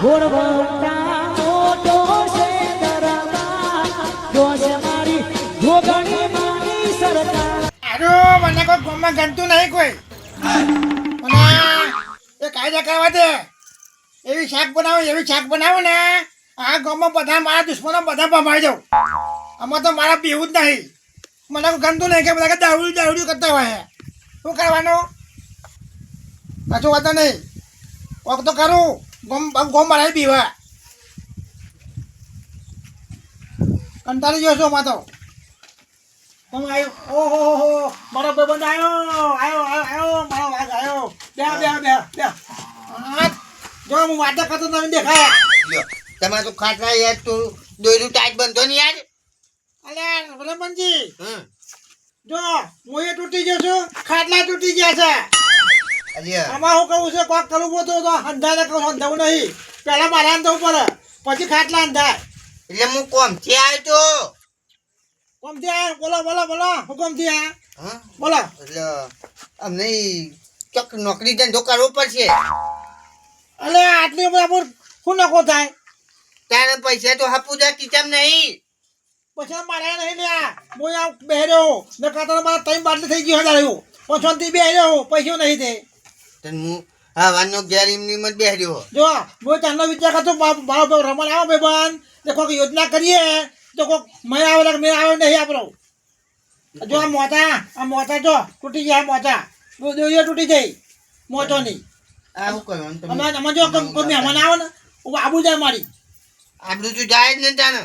ઘોડવટા મોટો છે દરબાર જોશ મારી જોગણી માની સરકાર આરો મને કોઈ ગોમાં ગણતું નહીં કોઈ મને એ કાયદા કરવા દે એવી શાક બનાવો ને આ ગામમાં બધા મારા દુશ્મનો બધા ભમાઈ જાઉં આમાં તો મારા પીવું જ નહીં મને કોઈ ગમતું નહીં કે બધા દાવડ્યું કરતા હોય શું કરવાનું પાછું વાતો નહીં કોક તો કરું ગોમ મારા પીવા કંટાળી ગયો છો માં તો તમે આવ્યો ઓહો મારો ભાઈબંધ આવ્યો મારો વાઘ આવ્યો બે જો હું વાતો કરતો તમે દેખાયા તમારે તો ખાટલા યાર તું દોયરું ટાઈટ બંધો ને યાર અલ્યા રમણજી જો હું એ તૂટી ગયો છું ખાટલા તૂટી ગયા છે અલ્યા આમાં હું કહું છું કોક કરવું તો અંધારે કહું અંધાવું નહીં પહેલા મારા અંધાવું પડે પછી ખાટલા અંધાય એટલે હું કોમથી આવ્યો તો કોમથી આયા બોલો હુકમથી આયા હા બોલો એટલે અમને ચોક નોકરી ધંધો કરવો પડશે અલે આટલી બરાબર શું નખો થાય તારે પૈસા તો હાપુદા કિચમ નહીં પછી મારા નહીં લ્યા હું આ બેહર્યો ને કાતર મારા ત્રણ બાટલી થઈ ગયો હજાર પછોનથી બેહર્યો પૈસો નહીં તે તને હું હવાનો ઘેર એમની મત બેહર્યો જો હું ચાંદનો વિચાર કરતો મારો રમણ આવો ભાઈબંધ ને કોઈક યોજના કરીએ તો કોઈક મેં આવે મેં આવે નહીં આપણો જો આ મોટા જો તૂટી જાય મોટા દોરીઓ તૂટી જાય મોટો નહીં આ શું કરવાનું તમે અમે જો કોઈ મહેમાન આવે ને આબુ જાય મારી આપણું તો જાય જ ને તાને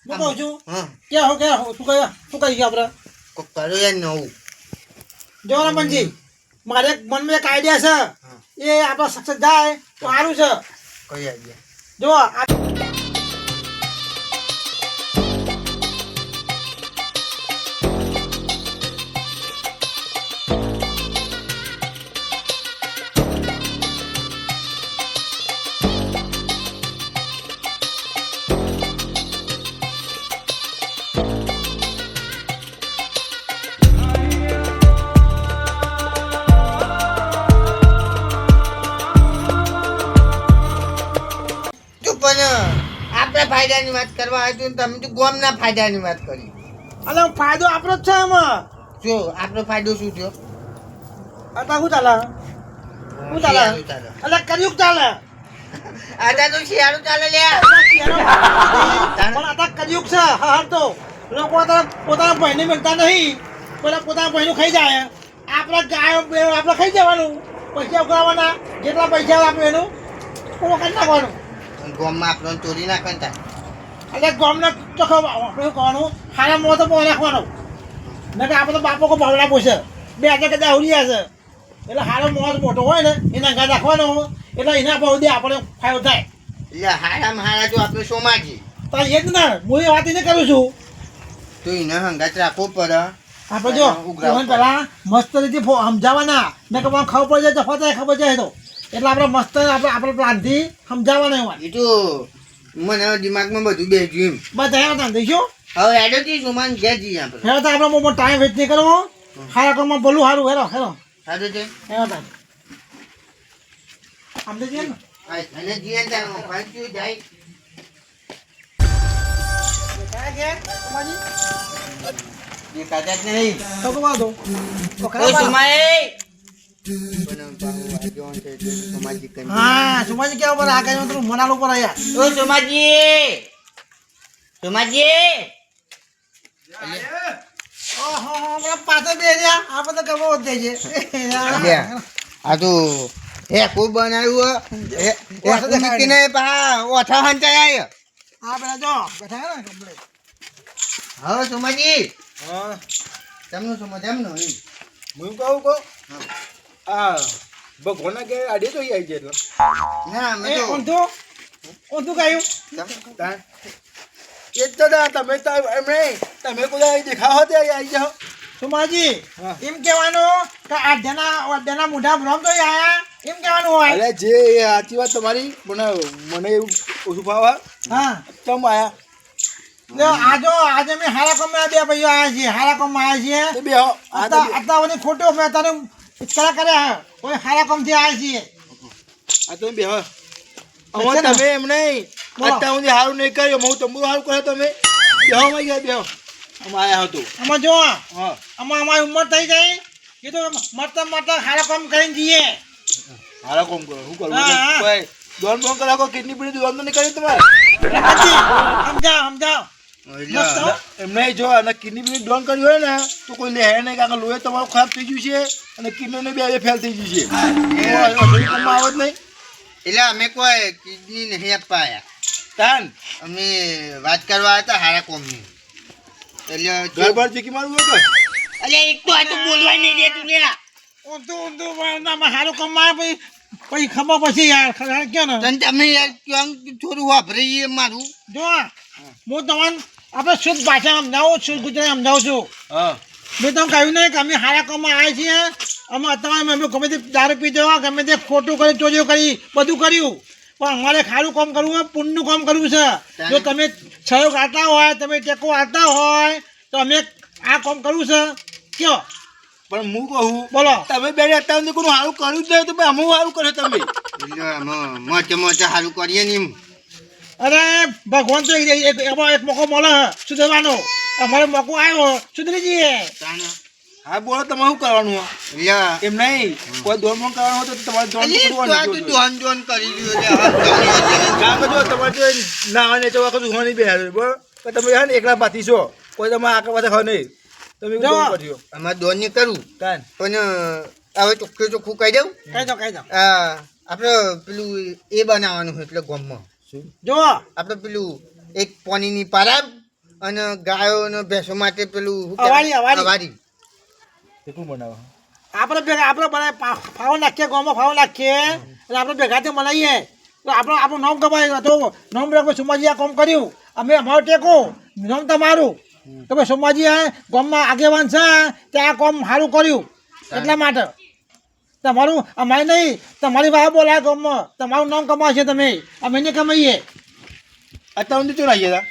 હું કહું છું હા કે શું કહી આપણે કોક કરો યાર નવું જો રમણજી મારે મનમાં એક આઈડિયા છે એ આપણા સક્સેસ જાય તો સારું છે કઈ આઈડિયા જો આપણા ફાયદાની વાત કરવા આવ્યું તમે તો ગોમના ફાયદાની વાત કરી અલે ફાયદો આપણો જ છે એમાં જો આપણો ફાયદો શું થયો અત્યારે શું ચાલે અલે કર્યું ચાલે આદા તો શિયાળું ચાલે લ્યા પણ અત્યારે કર્યું છે હર તો લોકો પોતાના ભાઈને મળતા નહીં પેલા પોતાના ભાઈનું ખાઈ જાય આપણે ગાયો આપણે ખાઈ જવાનું પૈસા ઉઘરાવવાના જેટલા પૈસા આપે એનું કરી નાખવાનું ગોમમાં આપણને ચોરી નાખતા એટલે ગમને તો આપણે કહેવાનું ખાના મોં તો બહુ નાખવાનો ને કે આપણે તો બાપો કો ભાવડા પૂછે બે હાજર કદાચ ઉડી છે એટલે હારો મોં મોટો હોય ને એના ઘર રાખવાનો એટલે એના ભાવ દે આપણે ફાયદો થાય એટલે હારામાં હારા જો આપણે સોમાજી તો એ જ ને હું એ વાત એને કરું છું તો એને હંગાત રાખવો પડે આપણે જો પેલા મસ્ત રીતે સમજાવવાના ને કે ખબર પડી જાય જફા થાય ખબર જાય તો એટલે આપણે મસ્ત આપણે પ્લાનથી સમજાવવાના હોય એ તો મને દિમાગમાં બધું બેસ્યું એમ બધા હતા દઈશું હવે એડો થી સુમાન ઘેર જઈએ આપણે હેરો તો આપણે મોટો ટાઈમ વેસ્ટ નહીં કરવો ખારા કામમાં બોલું સારું હેરો સારું છે હેરો તા આમ તો જઈએ ને અને જીએ તાર ફાંચ્યું જાય કયા ગયા તમારી એ કાચા જ નહીં તો કહો દો તો ઓ ખરા સુમાઈ હા સુમાજી કેવા પર આગળ તો મનાલ ઉપર આયા ઓ સુમાજી ઓહો પાછો બે રહ્યા આપણે તો ગમો જ જાય છે આ તો એ ખૂબ બનાવ્યું એ કુમકીને પા ઓઠા હંચાય આ પેલા જો બેઠા ને કમ્પ્લીટ હવે સુમાજી હા તમને સમજમનો હું કહું આ ભગવાન કે આડે તો આવી જાય ના મેં એ તો ઊંધું ગાયું એ જ તો તમે તમે કોઈ દેખાવો તે આવી જાઓ સુમાજી હા. એમ કહેવાનું કે આધ્યાના મોઢા ભ્રમ તો આયા એમ કહેવાનું હોય અરે જે સાચી વાત તમારી મને એવું ઓછું ફાવે હા તમ આયા આજે મેં હારા કોમમાં બે ભાઈઓ આવ્યા છીએ હારા કોમમાં આવ્યા છીએ બે અત્યારની ફોટો મેં તને ઇસ્કરા કર્યા કોઈ હારા કોમથી આવ્યા છીએ આ તમે બે અમે તમે એમ નહીં અત્યાર સુધી સારું નહીં કર્યું હું તમારું સારું કર્યો તમે બેહો માં ગયા બેહો અમે આયા હતો આમાં જો હા આમાં અમારી ઉંમર થઈ ગઈ એ તો મરતા મરતા સારા કામ કરીને જઈએ સારા કામ કરો શું કરવું હા. કોઈ દોન બોન કરાવો કિડની પીડી દોન તો નહીં કર્યું તમારે સમજાવ એમ નહીં જો અને કિડની પીડી દોન કર્યું હોય ને તો કોઈ લે નહીં કારણ કે લોહી તમારું ખરાબ થઈ ગયું છે અને કિડની બે ફેલ થઈ ગયું છે આવે જ નહીં એટલે અમે કોઈ કિડની નહીં આપવા આવ્યા તાન અમે વાત કરવા હતા હારા કોમની એટલે ઘર બાર ચીકી મારવું હોય અલે એક તો આ તો બોલવા નહીં દે તું લ્યા ઊંધું સારું કમાય પછી ખબર પછી યાર ક્યાં ને તને તમે યાર ક્યાં થોડું વાપરીએ મારું જો હું તમને આપણે શુદ્ધ ભાષા સમજાવું શુદ્ધ ગુજરાતી સમજાવું છું હા મેં તમને કહ્યું નહીં કે અમે સારા કામમાં આવ્યા છીએ અમે અત્યારે અમે ગમે તે દારૂ પીધો ગમે તે ખોટું કરી ચોરીઓ કરી બધું કર્યું પણ અમારે સારું કામ કરવું હોય પુણ્યનું કામ કરવું છે જો તમે સહયોગ આપતા હોય તમે ટેકો આપતા હોય તો અમે આ કામ કરવું છે કયો પણ હું કહું બોલો તમે બે અત્યાર સુધી કોઈ સારું કર્યું જ નહીં તો અમે સારું કર્યો તમે એટલે મોટે મોટે સારું કરીએ ને એમ અરે ભગવાન તો એક મોકો મળે સુધરવાનો અમારે મોકો આવ્યો સુધરી જઈએ હા બોલો તમે શું કરવાનું એટલે એમ નહીં કોઈ દોન બોન કરવાનું હોય તો તમારે દોન દોન કરી રહ્યો કામ કરજો તમારે જો ના ને ચવા કશું નહીં બેહાર બરાબર તમે હા ને એકલા બાથી છો કોઈ તમે આગળ પાછા ખાવ નહીં તમે દોન કરજો અમારે દોન ને કરવું કાન પણ હવે ચોખ્ખું ચોખ્ખું કહી દઉં કહી દો આપણે પેલું એ બનાવવાનું હોય એટલે ગોમમાં જો આપણે પેલું એક પાણીની પારાબ અને ગાયો અને ભેંસો માટે પેલું શું અવાડી, કહેવાય? અવાડી. અવાડી. કેટલું બનાવો આપણે ભેગા આપણે બનાવીએ ફાવો નાખીએ ગામમાં ફાવો નાખીએ એટલે આપણે ભેગાથી બનાવીએ તો આપણું નામ કમાય તો નામ રાખો સોમાજી આ કામ કર્યું અમે અમારું ટેકો નામ તમારું તમે સોમાજી આ ગામમાં આગેવાન છે તે આ કામ સારું કર્યું એટલા માટે તમારું અમારે નહીં તમારી વાહ બોલાય ગામમાં તમારું નામ કમાશે તમે અમે નહીં કમાઈએ અત્યાર સુધી શું લાગીએ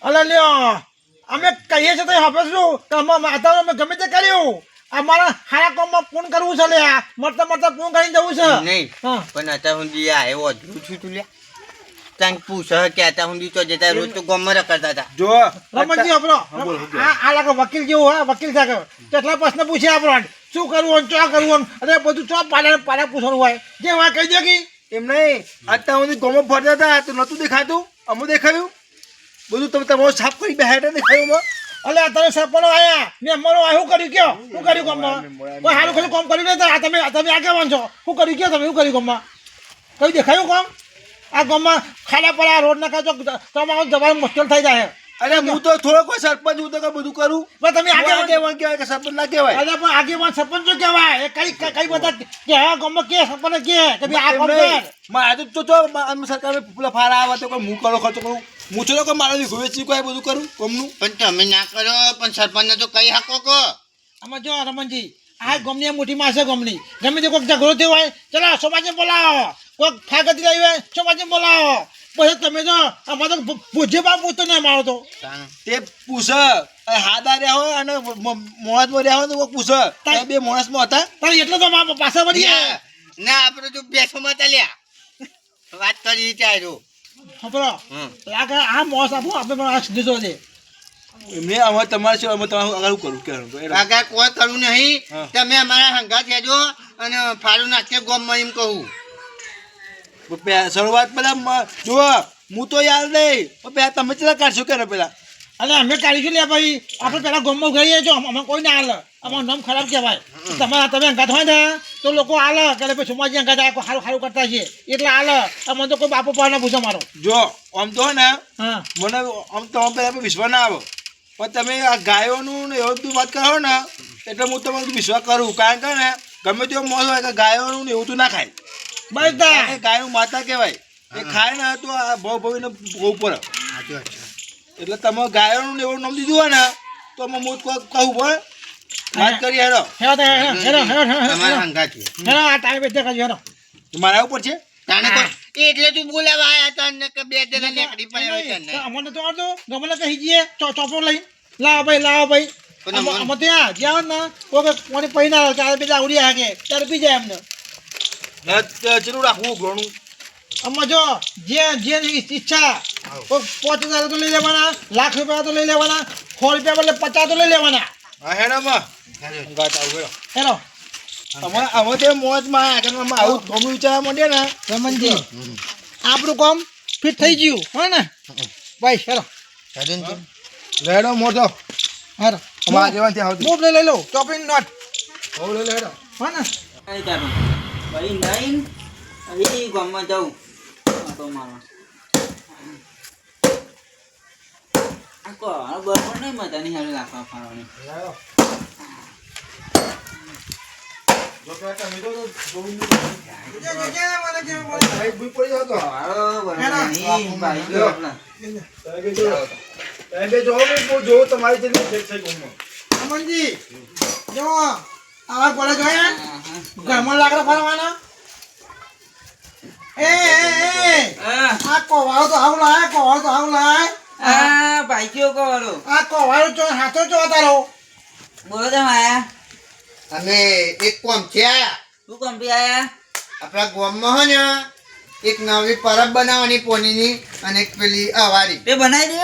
અલે લ્યો અમે કહીએ છીએ તો હવે શું કે અત્યારે અમે ગમે તે કર્યું અમારા સારા કામમાં પૂર્ણ કરવું છે લે મરતા મરતા પૂર્ણ કરીને જવું છે નહીં હા. પણ અત્યાર સુધી આ એવો અધૂરું છું તું લ્યા ત્યાં પૂછ કે અત્યાર સુધી તો જતા રોજ તો ગોમમાં રખડતા હતા જો રમણજી આપણો આ લાગે વકીલ જેવું હા વકીલ સાથે કેટલા પ્રશ્ન પૂછે આપણો શું કરવું ચો કરવું અરે બધું ચો પાડા પાડા પૂછવાનું હોય જે હોય કહી દો કે એમ નહીં અત્યાર સુધી ગોમો ફરતા હતા તો નહોતું દેખાતું અમું દેખાયું બધું તમે તમારું સાફ કરી બેઠા દેખાયું અલે અત્યારે સરપંચો આયા મેં અમારો શું કર્યું કયો શું કર્યું ગામમાં કોઈ સારું ખરું કામ કર્યું નહીં તો તમે આગેવાન છો શું કર્યું કયો તમે શું કર્યું ગામમાં કયું દેખાયું કામ આ ગામમાં ખાડા પડ્યા રોડ નાખા તો તમારું જવાનું મુશ્કેલ થઈ જાય અરે હું તો થોડો કોઈ સરપંચ હું તો કઈ બધું કરું પણ તમે આગેવાન આગેવાન કહેવાય કે સરપંચ ના કહેવાય અરે પણ આગેવાન સરપંચ શું કહેવાય એ કઈ બધા કે હા ગામમાં કે સરપંચ કે તમે આ કામ કર મારે તો સરકાર પેલા ફાળા આવે તો કોઈ હું કરો ખર્ચો કરું હું છો કે મારા વેચી કોઈ બધું કરું ગમનું પણ તમે ના કરો પણ સરપંચને તો કહી શકો કો આમાં જો રમણજી આ ગમની મોટી માં છે ગમની ગમે તે કોઈક ઝઘડો થયો હોય ચલો સમાજને બોલાવો કોઈક ફાગતી આવી હોય સમાજને બોલાવો પછી તમે જો અમારે તો પૂછે બા પૂછતો નહીં અમારો તો તે પૂછ હાદા રહ્યા હોય અને મોણસમાં રહ્યા હોય તો કોઈ પૂછ તારે બે મોણસમાં હતા તારે એટલે તો મારા પાછા વળી ના આપણે તો બેસોમાં ચાલ્યા વાત કરી ચાલો ખબરો લાગે આ મોસ આપો આપણે આ સીધો દે મેં અમે તમારે શું અમે તમારું આગળ કરું કે આગળ કોઈ કરવું નહીં હા. તમે અમારા હંગા થેજો અને ફાળું નાખીએ ગોમમાં એમ કહું શરૂઆત પેલા જુઓ હું તો યાદ નહીં પણ પેલા તમે ચેલા કાઢશો કે પેલા અરે અમે કાઢીશું લે ભાઈ આપણે પેલા ગમમાં ગઈએ છો અમે કોઈ ના હાલે અમારું નામ ખરાબ કહેવાય તમારા તમે અંગાત હોય ને તો લોકો હાલે કે ભાઈ સમાજની અંગાત સારું સારું કરતા છે એટલે હાલે અમે તો કોઈ બાપો પર ના પૂછો મારો જો આમ તો હોય ને હા મને આમ તો પેલા વિશ્વાસ ના આવે પણ તમે આ ગાયોનું ને એવું બધું વાત કરો ને એટલે હું તમારું વિશ્વાસ કરું કારણ કે ને ગમે તેવો મોસ હોય કે ગાયોનું ને એવું તો ના ખાય બધા એ ગાયનું માતા કહેવાય એ ખાય ને તો આ ભાવ ભાવીને ભોગ પડે એટલે તમે ગાયોનું ને એવું નામ દીધું હોય ને તો હું કહું પણ વાત કરી હેરો હેરો તમારા હંગા છે આ ટાઈમ બેઠે કરજો હેરો મારા ઉપર છે તાને કોઈ એટલે તું બોલાવા આયા તા ને કે બે જણા નીકળી પડ્યા હોય તને અમને તો આવતો ગમે કહી જઈએ ચોપડો લઈ લાવો ભાઈ અમે ત્યાં જ્યાં ને કોઈ કોની પૈ ના ચાર બીજા ઉડી હાકે ત્યારે પી જાય એમને ચેલું રાખવું ઘણું આમાં જો જે ઈચ્છા 5,000 તો લઈ લેવાના, લાખ રૂપિયા તો લઈ લેવાના, 100 રૂપિયા બદલે 50 તો લઈ લેવાના. હા હેડામાં ગાત આવું હેડો હેલો અમે તે મોજમાં આગળમાં આવું ગમું વિચારવા માંડ્યા ને રમણજી આપણું કામ ફિટ થઈ ગયું હો ને ભાઈ હેલો લેડો મોટો હેલો અમારા જેવા ત્યાં આવતું મૂવ લઈ લો ચોપડી નોટ હોવ લે લેડો હો ને ભાઈ લઈને અહીં ગામમાં જાઉં તો મારવા આ કો બરોબર નહીં મજા નહીં હાલ રાખવા ફાળવાની લેડો જો કે તમે તો ગોવિંદ ભાઈ ભૂઈ પડી જાવ તો હાલો બરોબર નહીં ભાઈ જો આપણા તમે જો તમારી જેટલી છે ગમમાં રમણજી જો આવા ગોળા જોયા ઘરમાં લાકડા ફરવાના એ આ કોવાળો તો આવું લાય આ ભાઈ કયો કરો આ કોવાળો જો હાથો જો તારો બોલો તમે આયા અમે એક કોમ છે આયા શું કંપી આયા આપણા ગામમાં હે ને એક નવી પરબ બનાવવાની પોનીની અને એક પેલી અવારી તે બનાવી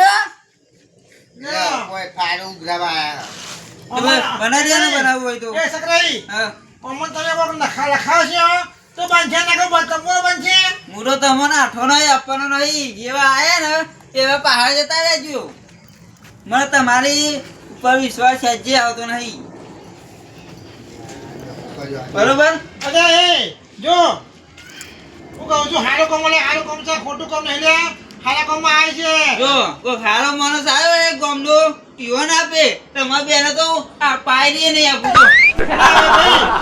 દો કોઈ ફાડો ઉઘરાવા આયા બનાવી દો ને બનાવવું હોય તો એ સકરાઈ હા અમન તને કોક લખાવ છે તો બાંધ્યા નાખો બતમો બનશે હું તો તમને આઠો નહીં આપવાનો નહીં જેવા આયા ને એવા પહાડ જતા રહેજો મને તમારી ઉપર વિશ્વાસ છે આવતો નહીં બરોબર અરે એ જો હું કહું છું હારો કામ છે ખોટું કામ નહીં લે હારા કામમાં આવે છે જો કોઈ ખારો માણસ આવ્યો એક ગામનો ટીવન આપે તમારા બેને તો આ પાયરી નહીં આપું તો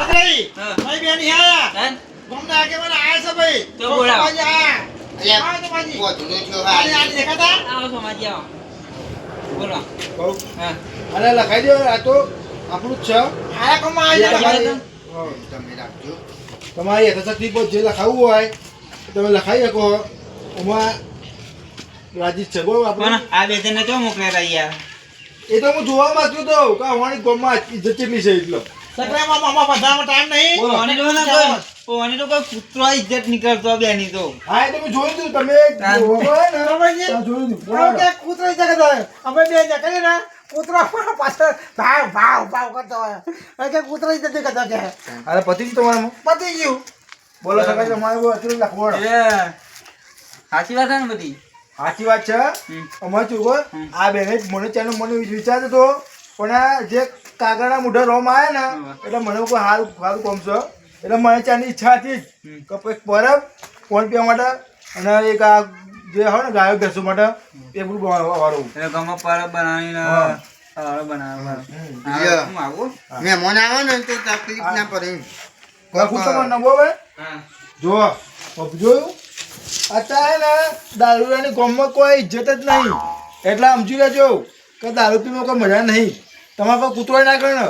સકરાઈ હા. ભાઈ બેન આયા હે? ગામના આગેવાન આયા છે ભાઈ તો બોલાવો. આયા અલ્યા આવો તો બાજી પોતુનો છો આલી આલી દેખાતા આવો સમાજી આવો બોલો કહું હા અરે લખાઈ દો આ તો આપણું જ છે હારા કામમાં આવે છે તમારે તમે રાખજો તમારી યથાશક્તિ પર જે લખાવવું હોય તમે લખાઈ શકો એમાં રાજી છે બરોબર પણ આપણે આ બે જણને ચો મોકલેલા યાર એ તો હું જોવા માંગતો હતો કે અમારી ગામમાં ઇજ્જત કેટલી છે એટલો સકરાઈમાં મામા બધામાં ટાઈમ નહીં બોલો. ઓની તો ના કોઈ પુત્રો ઇજ્જત નીકળતો બેની તો હા એ તો મેં જોયું તું તમે જોવો હોય ને રમણજી, ત્યાં જોયું તું આવો કે કૂતરો જગત હોય અમે બે જકરી ને કૂતરો પાછળ ભાવ કરતો હોય હવે કે કૂતરો જતો કરતો કે અરે પતિ તમારામાં પતી ગયું બોલો સકાય તમારે અત્યારે લખવાડો એ સાચી વાત છે ને બધી સાચી વાત છે અમારે શું ખબર? આ બેને જ મને ચાનો મને વિચારતો હતો પણ આ જે કાગળના મોઢા રોમ આવ્યા ને એટલે મને કોઈ સારું સારું કામ છે એટલે મને ચાની ઈચ્છા હતી જ કે એક પરબ ફોન પે માટે અને એક આ જે હોય ને ગાયો ભેંસો માટે એ બધું વાળું એટલે ગમો પરબ બનાવીને હા. સારો બનાવે લ્યો. હું આવું મહેમાન આવે ને તો તકલીફ ના પડે લખું તમારો નંબર ભાઈ હા જો જોયું અત્યારે ને દારૂની ગામમાં કોઈ ઇજ્જત જ નહીં એટલે સમજી લેજો કે દારૂ પીમાં કોઈ મજા નહીં તમારે કોઈ કૂતરો ના કરે ને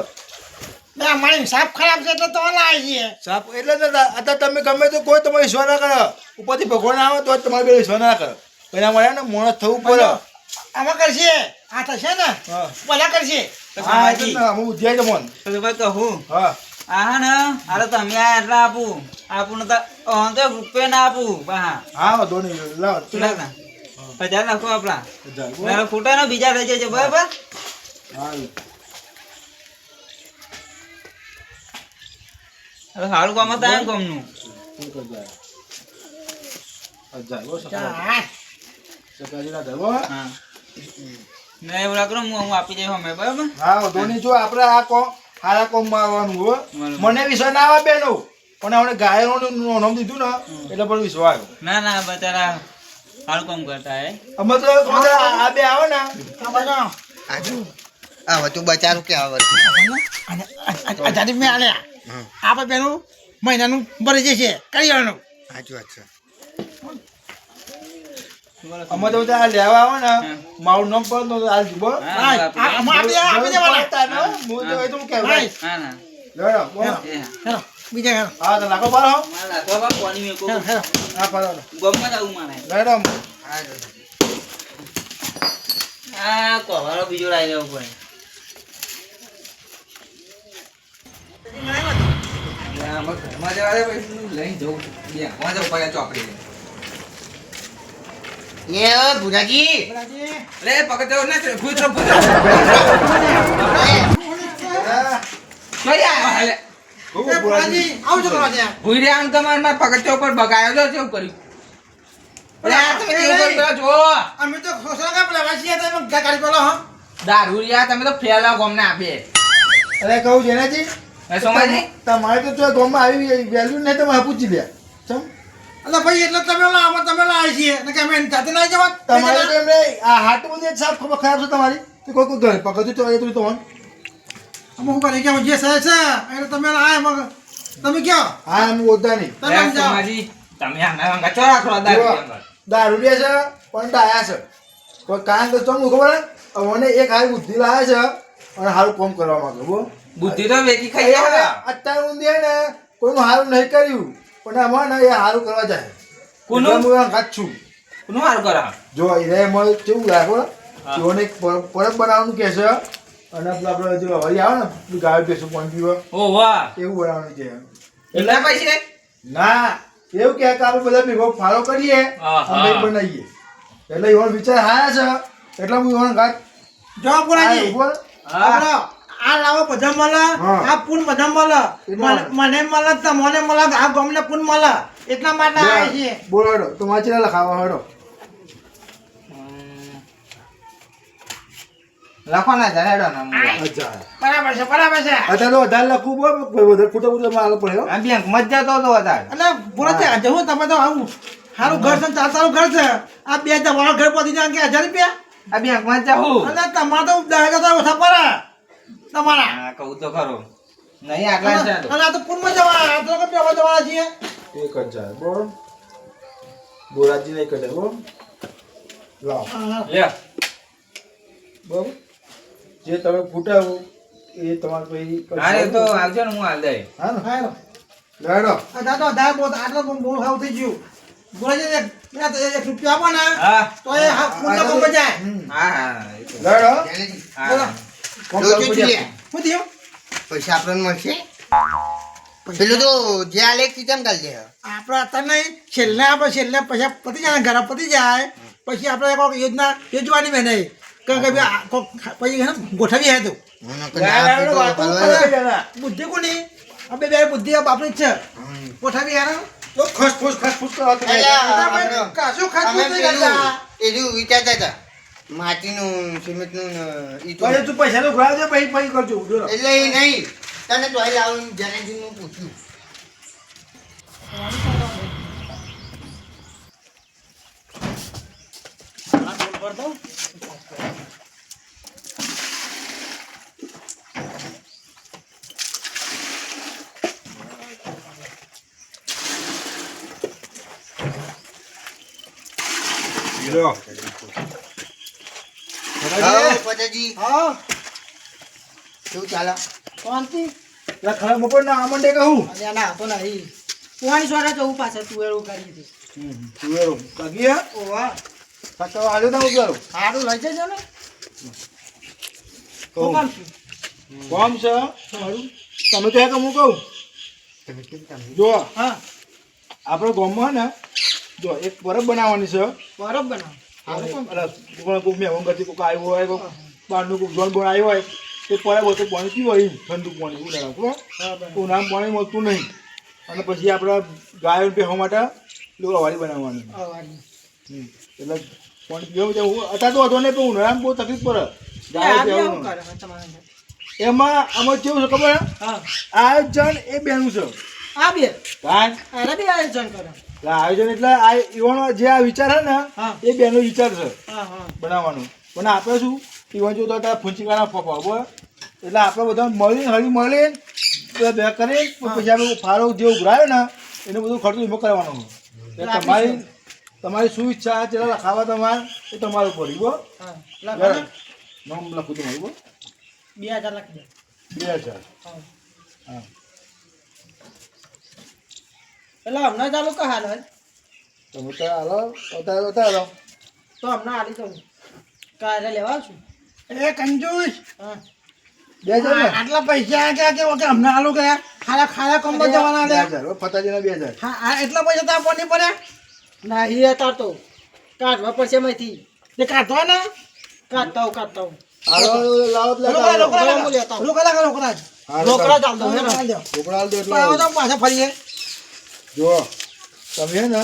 ના મારી સાપ ખરાબ છે એટલે તો લાવી છીએ સાપ એટલે જ ને અત્યારે તમે ગમે તો કોઈ તમારે વિશ્વાસ ના કરે ઉપરથી ભગવાન આવે તો જ તમારે બે વિશ્વાસ ના કરે એના માટે ને માણસ થવું પડે આમાં કરશે આ થશે ને હા બધા કરશે હા એટલે જ ને અમે ઉધ્યાય તો મન તો ભાઈ કહું હા આ ને અરે તમે આ એટલા આપું ને તો રૂપિયા ના આપું હા હા વાંધો નહીં લાવ કેટલા ના? 1000 નાખો આપણા જાય. મારા ખોટા ને બીજા થઈ જશે બરાબર હા હવે સારું કામ હતા એમ કામનું હા સકાજી ના ધર્મ હા ને એવું લાગે હું આપી દઈશ અમે બરાબર હા વાંધો નહીં જો આપણે આ કોમ સારા કોમ મારવાનું હો બરાબર. મને વિશ્વાસ ના આવે બેનો પણ આપણે ગાયનું નામ દીધું ને એટલે પણ વિશ્વાસ આવ્યો ના ના બચારા સારું કામ કરતા હે અમે તો આ બે આવે ને આ બાજુ આજુ હવે તું બચારું કે આવે આજાદી મેં આલ્યા આપણે બેનું મહિનાનું ભરી જશે કરી લેવાનું આજુ અચ્છા અમે તો આ લેવા આવે ને મારું નામ પણ તો હાલ જીવો હા, આપી દેવાના હું તો એ તો હું કહેવાય ભાઈ ના ના લેવડો, બોલો. એ હા. હેલો બીજા હેલો હા તો નાખો પાડો મારે રાખવા બા પાણી મેકો હેલો હેલો હા પાડો ગમમાં જ આવું મારે લેવડો. આ કોવાળો બીજો લાવી લેવો પડે ઘરમાં જવા દે પછી લઈને જવું છું. વાંધો પડ્યા ચોપડી લઈને. એ ભુરાજી બરાજી. લે પકડજો ને ભૂતરો ભૂતરો કઈ આયા હાલે એ બરાજી, આવું છો કરવા ત્યાં. ભૂઈ આમ તમાર માં પકડજો પર બગાયો જો કેવું કર્યું અરે આ તમે કેવું કરો જો અમે તો ખોસલા કા પેલા વાસી હતા એમાં ગાડી પેલો હા. દારૂરિયા તમે તો ફેલા ગોમને આપે અરે કહું જેનાજી એ સોમાજી તમારે તો જો ગામમાં આવી વેલ્યુ નહીં તો મારે પૂછી લે ચમ અલા ભાઈ એટલે તમે લા આમાં તમે લા આવી છીએ ને કે અમે જાતે ના જવા તમારે તો એમને આ હાટ બધું સાફ ખબર ખરાબ છે તમારી તો કોઈ ઘરે પકડતું તો એ તો અમે હું કરી કે જે સહે છે એટલે તમે લા આયા મગ તમે કયો હા એમ ઓદા નહીં તમે આમ જાઓ. સોમાજી તમે આના વાંગા ચોરા ખરો દારૂરિયા દારૂડિયા છે પણ ડાયા છે કોઈ કામ તો ચમ ખબર હે? મને એક હારી બુદ્ધિ લાવે છે અને સારું કામ કરવા માંગે બો બુદ્ધિ તો વેકી ખાઈ આવ્યા અત્યારે ઊંધી ને કોઈનું સારું નહીં કર્યું પણ આમાં ને એ સારું કરવા જાય કોનું? એટલે હું હાથ છું કોનું હારું કરા જો એને મને કેવું લાગે હા. તેઓને એક પરબ બનાવવાનું કે છે અને પેલા આપણે જો હવાઈ આવે ને પેલું ગાય બેસું પાણી પીવા ઓ વાહ એવું બનાવવાનું છે એટલા પૈસે ના એવું કે આપણે બધા ભેગો ફાળો કરીએ હા, અને હા. બનાવીએ એટલે એવાનો વિચાર હાયા છે એટલે હું એવાનો ઘાટ જો પુરાજી ઉપર આપણો આ લાવો બધા મળે હા. આ પૂન બધા મળે મને મળે તમને મળે આ ગમને પૂન મળે એટલા માટે આવે છે બોલો હેડો તો મારે ચેલા લખાવા હેડો લખો ના જરા ના અચ્છા બરાબર છે બરાબર છે અત્યારે તો વધારે લખવું બોલ વધારે ખોટા ખોટા માલ પડ્યો આ બેંક માં જ જતો હતો વધારે અને પુરાજી આજે હું તમે તો આવું સારું ઘર છે ચાર ઘર છે આ 2000 વાળા ઘર પતી જાય કે 1000 રૂપિયા આ બેંક માં જ જાઉં અને તમારે તો 10,000 ઓછા પડે તમારા હા કહું તો ખરો નહીં આટલા જ જાતો. અને આ તો પૂનમાં જવા આ તો કે પેવા જવાના છીએ એક જ જાય બોલ બોરાજી નહીં કરે બોલ લાવ લે બરાબર જે તમે ફૂટાવો એ તમારે પછી અરે તો આવજો ને હું હાલ દઈ હા ને હા લેડો આ દાદો દા બહુ આટલો બહુ હાવ થઈ ગયું બોલાજી એક રૂપિયા આપો ને હા તો એ પૂનનો કોમ જાય હા હા એ તો. લેડો બોલો હા લોચો ચૂલે શું થયું પૈસા આપણને મળશે પેલું તો જે આલે ચીતમ કાલ દે આપણે અત્યારે નહીં છેલ્લે પૈસા પતી જાય ઘર પતી જાય પછી આપણે કોઈક યોજના યોજવાની મેં નહીં કારણ કે ભાઈ આ કોઈક પછી છે ને ગોઠવી હે તું બુદ્ધિ કોની આપણે બે બુદ્ધિ આપણી જ છે ગોઠવી હે ને તો ખસફૂસ કરો તમે. કાશું ખાતું નહીં કરતા એનું વિચારતા હતા માટીનું સિમેન્ટનું ને ઈ તો પછી તું પૈસા તો ઘોડા દે પછી કરજો બોલો એટલે એ નહીં તને તો અહીં લાવું જનેજીનું પૂછ્યું લો હા પતાજી હા શું ચાલે શાંતિ એટલે ખરા બપોર ના આમંડે કહું અરે ના તો નહીં કુવાની સોરા જવું પાછળ તું એવું કરી હતી તુવેરો કાગી હે ઓવા ખાતા આલ્યો ના ઉગારો સારું લઈ જજો ને કહું કોમ કોમ છે તમારું તમે તો કે હું કહું જો હા આપણે ગામમાં ને જો એક પરબ બનાવવાની છે બરોબર બનાવ સારું કોમ કોઈ મહેમાન કરતી કોઈ આવ્યું હોય કોઈ બહારનું કોઈ જોન બોન આવ્યું હોય તે પરબ હતું પાણી પીવું હોય ઠંડુ પાણી ઉનાળા ઉનાળામાં પાણી મળતું નહીં અને પછી આપણે ગાયો બેહવા માટે લોવાવાળી બનાવવાની એટલે પાણી પીવું જવું અત્યારે તો હતો નહીં પણ ઉનાળામાં બહુ તકલીફ પડે ગાયો બેહવાનું એમાં આમાં કેવું છે ખબર હે? હા આયોજન એ બેનું છે આ બે કારણ અરે બે આયોજન કરો એટલે આયોજન એટલે આ ઈવાનો જે આ વિચાર છે ને હા. એ બેનો વિચાર છે હા હા બનાવવાનો પણ આપણે શું ઈવન જો તો ત્યાં ફૂંચીકાના ફોફા બરાબર એટલે આપણે બધા મળીને હળી મળીને બધા ભેગા કરી પછી આપણે ફાળો જે ઉઘરાયો ને એને બધું ખર્ચો એમાં કરવાનો હોય. એટલે તમારી શું ઈચ્છા છે ખાવા તમારે એ તમારું પડી બો હા લખો ને. નામ લખું તમારું બો 2000 લખી દે 2000 હા હા એટલે હમણાં ચાલુ કે હાલ હોય તમે તો હાલો ઉતારો તો હમણાં આલી તો કાલે લેવા છું એ કંજૂસ હા 2000 ને આટલા પૈસા કે હમણાં આલુ ગયા ખાલા ખાલા કમમાં જવાના લે 2000 ફતાજીના 2000 હા આ એટલા પૈસા તો આપવા નહીં પડે ના એ તાર તો કાઢવા પડશે એમાંથી તે કાઢતો હોય ને કાઢતા હું હાલો, લાવો તો લેતા આવો. રોકડા ચાલતો હે ને ઢોકળા આલ દો એટલે આવો તો પાછા ફરીએ જો તમે હે ને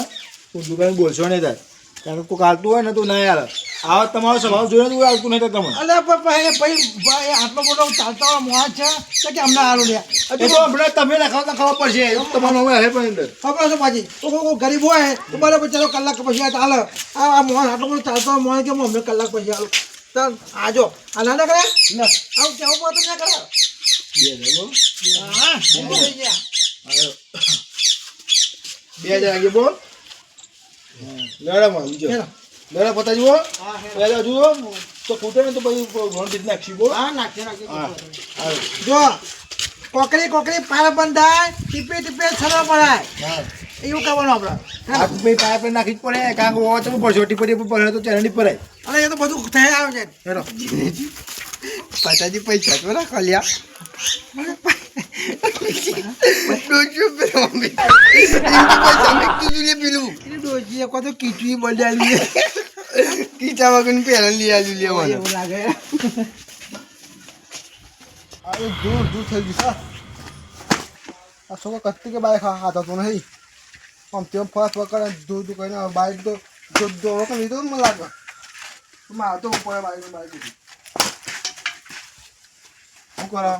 ઊંધું કઈ બોલશો નહીં તાર કારણ કે કોઈ હાલતું હોય ને તો ના યાર આવો તમારો સ્વભાવ જોઈને કોઈ હાલતું નહીં તમને અલે ભાઈ આટલો મોટો ચાલતો મોહ છે તો કે અમને હાલો લે એ તો હમણાં તમે લખાવતા ખબર પડશે એવું તમારું હવે હે પણ અંદર ખબર છે પાછી તો કોઈ ગરીબ હોય તો બરાબર ચાલો કલાક પછી ચાલે આ મોહ આટલો બધો ચાલતો મોહ કે અમને કલાક પછી હાલો ચાલ આજો આ ના કરે આવું કેવું બોલ ના કરે હા થઈ ગયા 2000 આગે બોલ લડામાં બીજો લડા પતા જુઓ પહેલા જુઓ તો ખૂટે ને તો પછી ઘણું દીધ નાખશી બોલ હા નાખી હા જો કોકરી પાર બંધાય ટીપે છરવા પડાય હા એવું કરવાનું આપણે હાથ ભાઈ પાયા પર નાખી જ પડે કાંક હોવા તો પડશે ટીપડી પર પડે તો ચેનડી પર અને એ તો બધું થઈ આવે છે હેરો પતાજી પૈસા તો રાખો લ્યા ડોશી પેલો મમ્મી પૈસા મેકતું તું લે પેલું ડોજી કો તો કીચુઈ બજાડી કીચા વગર પહેલા લઈ આવ્યું લેવાનું એવું લાગે અરે દૂર થઈ ગયું આ છોકરો કત્તી કે બાઈક ખાતો તો નહીં આમ તેમ ફાસ્ટ વગર દૂર કરીને બાઈક તો જો વખત લીધો મને લાગે મારે તો પડે બાઈક શું કરો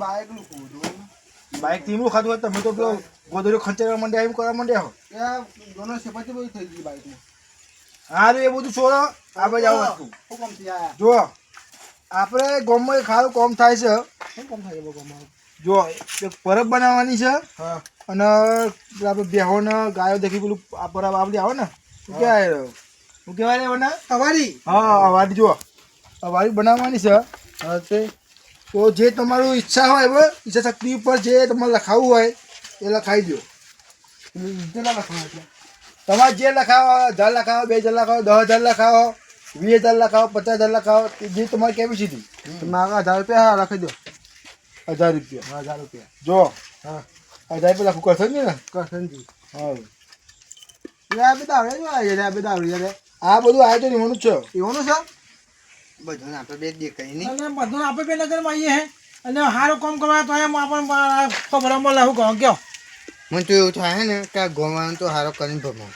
બાઈક નું ખોડું બાઈક થી ખાધું હોય તમે તો પેલો ગોદડીઓ ખંચેરવા માંડ્યા એમ કરવા માંડ્યા હો ત્યાં દોનો સેપાથી બધી થઈ ગઈ બાઈકમાં હારું એ બધું છોડો આપણે જાવ વસ્તુ શું કામથી આયા જો આપણે ગામમાં એક સારું કામ થાય છે શું કામ થાય એવું ગામમાં જો એક પરબ બનાવવાની છે હા અને આપણે બેહોને ગાયો દેખી પેલું આ પરબ આપણી આવે ને શું કહેવાય શું કહેવાય રે મને અવારી હા અવાડી જો અવાડી બનાવવાની છે હા તે તો જે તમારું ઈચ્છા હોય બરાબર ઈચ્છા શક્તિ ઉપર જે તમારે લખાવવું હોય એ લખાવી દો કેટલા લખવાના છે તમારે જે લખાવો 1000 લખાવો 2000 લખાવો 10000 લખાવો 20000 લખાવો 50000 લખાવો જે તમારી કેપેસિટી મારા 1000 રૂપિયા હા લખી દો 1000 રૂપિયા 1000 રૂપિયા જો હા 1000 રૂપિયા લખું કરશો ને કરશનજી હા યા બધા આવડે જો આ બધા આવડે રે આ બધું આયોજન એવાનું જ છે એવાનું છે બધું આપણે બે દેખાય નહીં અને બધું આપણે બે નગરમાં આવીએ હે અને સારું કામ કરવા તો એમ આપણને ખબર મળે હું કહું કયો મને તો એવું થાય ને કે આ ગોવાનું તો હારો કરીને ભમો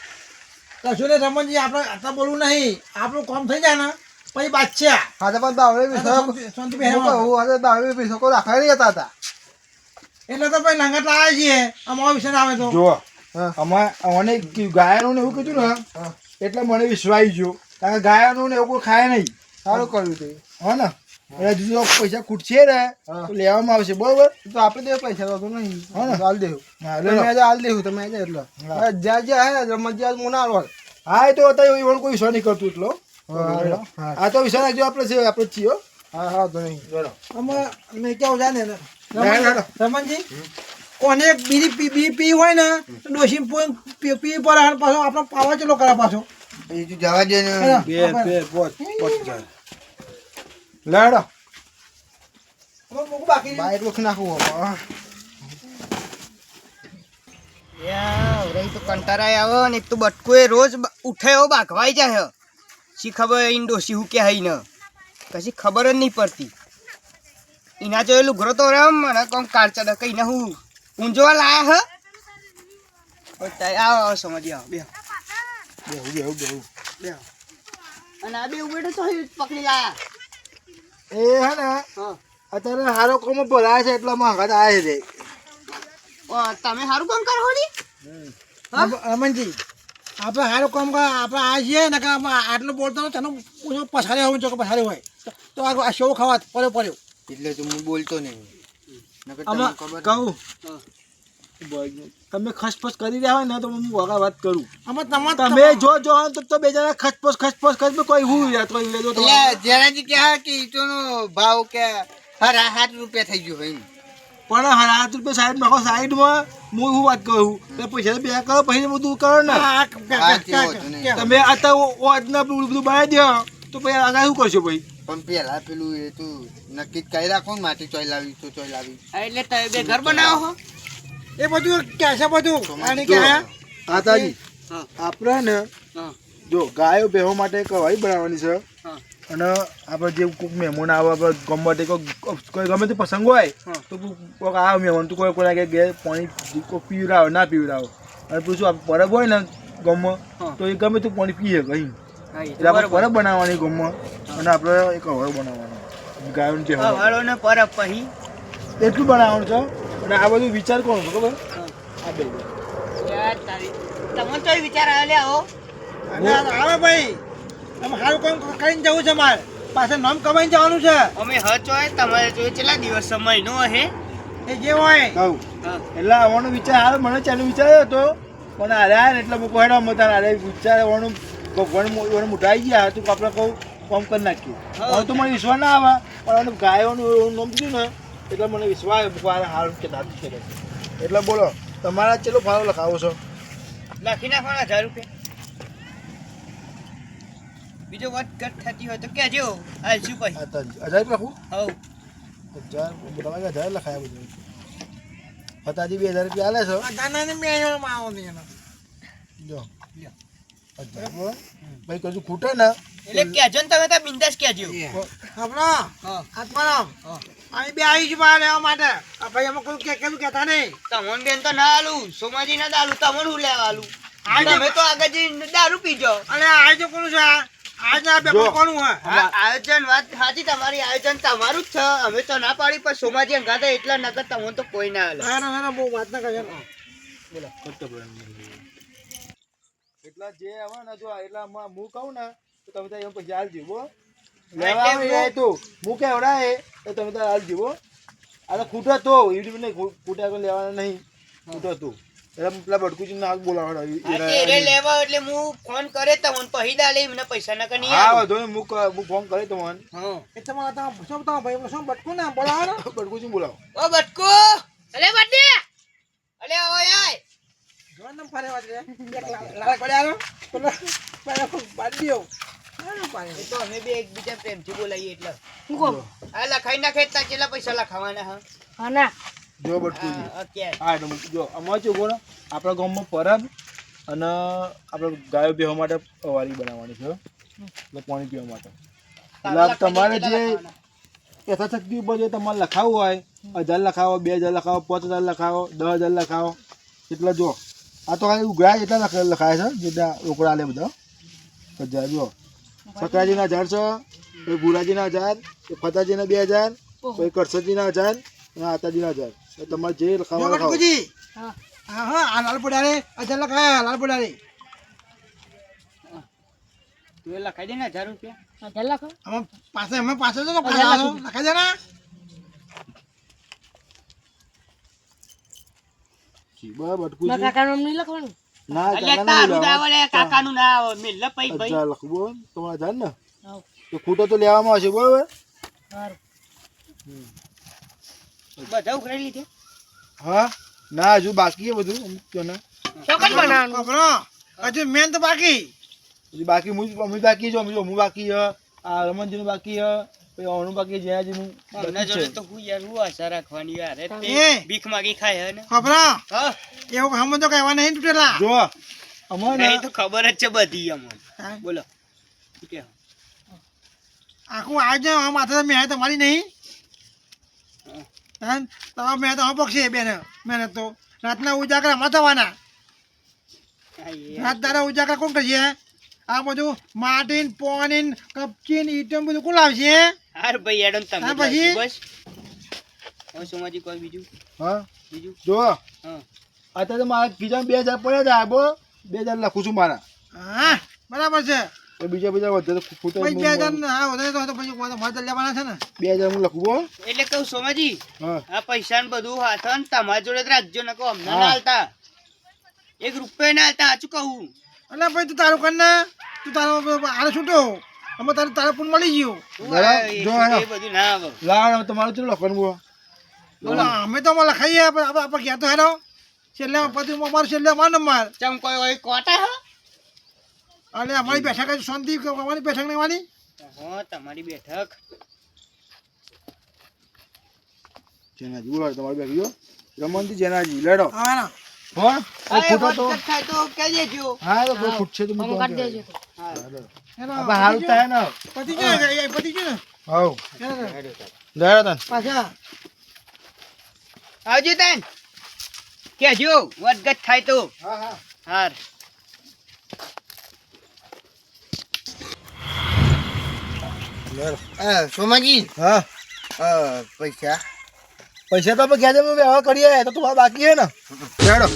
કશું ને રમણજી આપણે આટલા બોલવું નહીં આપણું કામ થઈ જાય ને પછી બાદશાહ હા તો પણ દાવડે શાંતિ હું આજે દાવડે પૈસા કોઈ રાખવા નહીં જતા હતા એટલે તો ભાઈ લંગટ લાવે છીએ અમારો વિષય આવે તો જો હા. મને ગાયનું ને એવું કીધું ને હા. એટલે મને વિશ્વાસ ગયો કારણ કે ગાયનું ને એવું કોઈ ખાય નહીં સારું કર્યું તે હા ને એટલે જો પૈસા ખૂટશે ને હા. તો લેવામાં આવશે બરોબર તો આપણે દેવ પૈસા તો નહીં હા ને? હાલ દેવું હા, એટલે એટલે મેં આજે હાલ દેવું તમે આજે એટલે હા. જ્યાં જ્યાં હે મજા મુના હાલ હા એ તો અત્યારે એવું કોઈ વિશ્વાસ નહીં કરતું એટલો હા. આ તો વિશ્વાસ રાખજો આપણે છે આપણે જ છીએ હો. હા હા તો નહીં ચલો આમાં મેં કેવું જાણે ને હેડો. રમણજી કોને એક બીજી બી પી હોય ને તો ડોસી પી પડે અને પાછો આપણો પાવા ચલો કરે પાછો બીજું જવા દે ને હા. બે પોચ જાય લેડો બાકી બાઈક લખી નાખવું હવે તો કંટાળાય આવે ને એક તો બટકું એ રોજ ઉઠે એવો બાઘવાઈ જાય શી ખબર એની ડોસી હું કે હઈ ને કશી ખબર જ નહીં પડતી એના જો એલું ઘરો તો રમ મને કોમ કાળચા કઈ ને હું ઊંઝવા લાયા હ આવો સમજી આવો બે બેહું અને આ બે ઉભેટો તો પકડી લાયા એ હે ને અત્યારે હારો કોમ ભરાય છે એટલા માંગા આવે છે તમે સારું કામ કરો હોડી રમણજી આપણે સારું કામ કરે આપણે આ છીએ ને કે આટલું બોલતો ને તેનો પછાડે હોય ચોખ્ખો પછાડે હોય તો આ શો ખાવા પડ્યો એટલે તો હું બોલતો નહીં આમાં કહું તમે ખસફસ કરી રહ્યા હોય ને તો હું વગા વાત કરું આમાં તમે જો તો બે જણા ખસફસ કરી કોઈ હું યાદ કરી લેજો તો જેનાજી કે કે ઈટોનો ભાવ કે હરા 7 રૂપિયા થઈ ગયો હોય પણ હાથ રૂપિયા સાઈડ નાખો સાઈડમાં હું હું વાત કરું તો પૈસા બે કરો પછી બધું કરો ને તમે અત્યારે બધું બનાવી દો તો પછી આગળ શું કરશો ભાઈ પણ પેલા પેલું એ તું નક્કી કરી રાખો ને માટી ચોઈ લાવી તો ચોઈ લાવી એટલે તમે બે ઘર બનાવો એ બધું કે છે બધું અને કે આતાજી આપણે ને જો ગાયો ભેહો માટે એક વાડી બનાવવાની છે હા. અને આપણે જે કોઈક મહેમાન આવે આપણે ગમે તે કોઈ ગમે તે પ્રસંગ હોય હા. તો કોઈક આવે મહેમાન તો કોઈ કે ઘેર પાણી કોઈ પીવડાવે ના પીવડાવે અને પછી શું પરબ હોય ને ગમમાં હા. તો એ ગમે તે પાણી પીએ કहीं હા, એ તો એટલે આપણે બરોબર. પરબ બનાવવાની ગમમાં અને આપણે એક હવારો બનાવવાનો ગાયોને ભેહો માટે. હવાળો ને પરબ પછી એટલું બનાવવાનું છે અને આ બધું વિચાર કોણ છે ખબર હા. આ બે યાર તારી તમને તો વિચાર આવે લે આવો અને આવે ભાઈ તમે સારું કામ કરીને જવું છે મારે પાછળ નામ કમાઈને જવાનું છે અમે હચ હોય તમારે જોઈએ કેટલા દિવસ મહિનો હે એ જે હોય કહું હા. એટલે આવવાનો વિચાર હાલ મને ચાલુ વિચાર્યો હતો પણ હાર્યા ને એટલે મૂકો હેડા મતા હારે વિચાર આવવાનું ભગવાન મુઠાઈ ગયા હતું કે આપણે કહું કામ કરી નાખ્યું હા. હવે તો મને વિશ્વાસ ના આવે પણ મને ગાયોનું એવું નામ દીધું ને એટલે મને વિશ્વાસ આવ્યો કે હાલ કે દાદુ છે એટલે બોલો તમારા ચેલો ફાળો લખાવો છો લખી નાખવાના 1000 રૂપિયા બીજો વાત ઘટ થતી હોય તો કહેજો હાલશું પછી 1000 લખું હવ 1000 તમારે 1000 લખાયા બધું ફતાજી 2000 રૂપિયા આલે છે દાનાને મેં આવો નહીં એનો જો 1000 બોલો ભાઈ કશું ખૂટે ને એટલે કહેજો ને તમે તો બિંદાસ કહેજો આપણો હા. આત્મારામ અહીં બે આવી છું બહાર લેવા માટે આ ભાઈ અમે કોઈ કેવું કહેતા નહીં તમોન બેન તો ના આલું સોમાજી ના દાલું તમોન હું લેવા આલું તમે તો આગળ જઈને દારૂ પીજો અને આજે કોનું છે આજના બે જો. કોનું હોય આયોજન વાત સાચી તમારી આયોજન તમારું જ છે અમે તો ના પાડી પણ સોમાજી અંગાતા એટલા નગર તમોન તો કોઈ ના આલે ના ના ના બહુ વાત ના કરજો એટલા જે આવે ને જો એટલા હું કહું ને તો તમે ત્યાં પછી હાલજો બો એટલે લેવા આવે તો હું કે એવડાય તો તમે ત્યાં હાલજો બો આ તો ખૂટો તો યુટ્યુબ નહીં ખૂટ્યા તો લેવાના નહીં ખૂટો તો એટલે પેલા બટકુજી ના હાથ બોલાવડો તેરે લેવા એટલે હું ફોન કરે તમોન પછી દાલે મને પૈસા ના કની હા આલું. વધો ને હું ફોન કરે તમને હા એ તમારા શું તમારા ભાઈ શું બટકું ના બોલાવો ને બટકુજી બોલાવો ઓ બટકો અલે બડે અલે ઓય આય જોન નમ ફરે વાત રે એક લાલ પડ્યાનો પેલો બાંધ્યો એ તો અમે બે એકબીજા પ્રેમથી બોલાઈએ એટલે આ લખાઈ નાખે તા કેટલા પૈસા લખાવાના હા જો બટકુજી ઓકે હા એટલે જો અમારે શું બોલો આપણા ગામમાં પરબ અને આપણે ગાયો બેહવા માટે વાડી બનાવવાની છે એટલે પાણી પીવા માટે એટલે તમારે જે યથાશક્તિ ઉપર જે તમારે લખાવવું હોય 1000 લખાવો 2000 લખાવો 5000 લખાવો 10000 લખાવો એટલે જો આ તો ખાલી ઉઘરાય એટલા લખાય છે જેટલા રોકડા લે બધા 1000 જો સકરાજીના 1000 છે પછી ભુરાજીના 1000 ફતાજીના 2000 પછી કરસદજીના 1000 અને આતાજીના 1000 તમારે જે લખાવા લખાવો બટકુજી હા હા આ લાલ પડ્યા રે અજર લખાયા લાલ પડ્યા રે તું એ લખાઈ દે ને 1000 રૂપિયા અમે પાસે તો લખાઈ દે ને બટકુજી ના એટલે કાકા તારું ના આવે કાકાનું ના આવે મેલ પઈ ભાઈ 1000 લખવું તમારે 1000 ને તો ખૂટો તો લેવામાં આવશે બરાબર બધા ઉઘરાઈ લીધે હા ના હજુ બાકી છે બધું અમુક તો ના આપણો હજુ મેન તો બાકી હજી બાકી અમે બાકી છે અમે બાકી છે આ રમણજીનું બાકી છે પછી ઓનું બાકી જયાજીનું એમના જોડે તો હું યાર હું આશા રાખવાની યાર એ. તે ભીખ માગી ખાય હે ને ખબરો હા એવું હમ તો કહેવા નહીં તૂટેલા જો અમારે નહીં તો ખબર જ છે બધી અમને હા. બોલો શું કહે? આખું આજે માથે મેં તમારી નહીં હા તમારા મેં તો પક્ષી બેન મહેનત તો રાતના ઉજાગરા અમારે થવાના હા, એ રાત દાડા ઉજાગરા કોણ કરીએ આ બધું માટીન પોણીન કપચીન ઈટમ બધું કોણ લાવશે હાર ભાઈ એડમ તમે હા, જ પછી? લાવજો, બસ હવે સોમાજી કોઈ બીજું હા બીજું જો હા અત્યારે તો મારા ખીચામાં 2000 પડ્યા છે આબો 2000 લખું છું મારા હા બરાબર છે તો બીજા વધારે ફૂટે પછી 2000 હા વધારે તો પછી મારે લેવાના છે ને 2000 હું લખું હો એટલે કહું સોમાજી હા આ પૈસા ને બધું હાથ ને તમારા જોડે જ રાખજો નકો અમને હા. ના હાલતા 1 રૂપિયા ના હાલતા સાચું કહું એટલે ભાઈ તું તારું કર ને તું તારો આને છૂટો અમે તારું પૂન મળી ગયું બરાબર, એ જો એ હેડો. બધું ના આવે લાવ તમારું ચલો લખવાનું હો બોલો અમે તો અમારે લખાઈએ આપણે ગયા તો હેડો છેલ્લે પછી અમારું છેલ્લે અમારો નંબર ચમ કોઈ હોય કોટા હો અને અમારી બેઠક જ શાંતિ અમારી બેઠક નહીં વાની હા તમારી બેઠક જેનાજી બોલો તમારી બેઠી રમણજી જેનાજી લેડો હા ના હો અરે ખૂટો તો વખત થાય તો કહી દેજો હા તો કોઈ ખૂટશે તો હું અમુક તમને કાઢી દેજો તો. આપણે હારું થાય ને પતિ ગયો પતિ ગયો હવ ગયા તન પાછા આવજો તન કેજો વખત થાય તો હા હા હાર સોમાજી હા પૈસા પૈસા તો આપણે ગયા વ્યવહાર કરીએ તો તમારા બાકી હે ને લેડો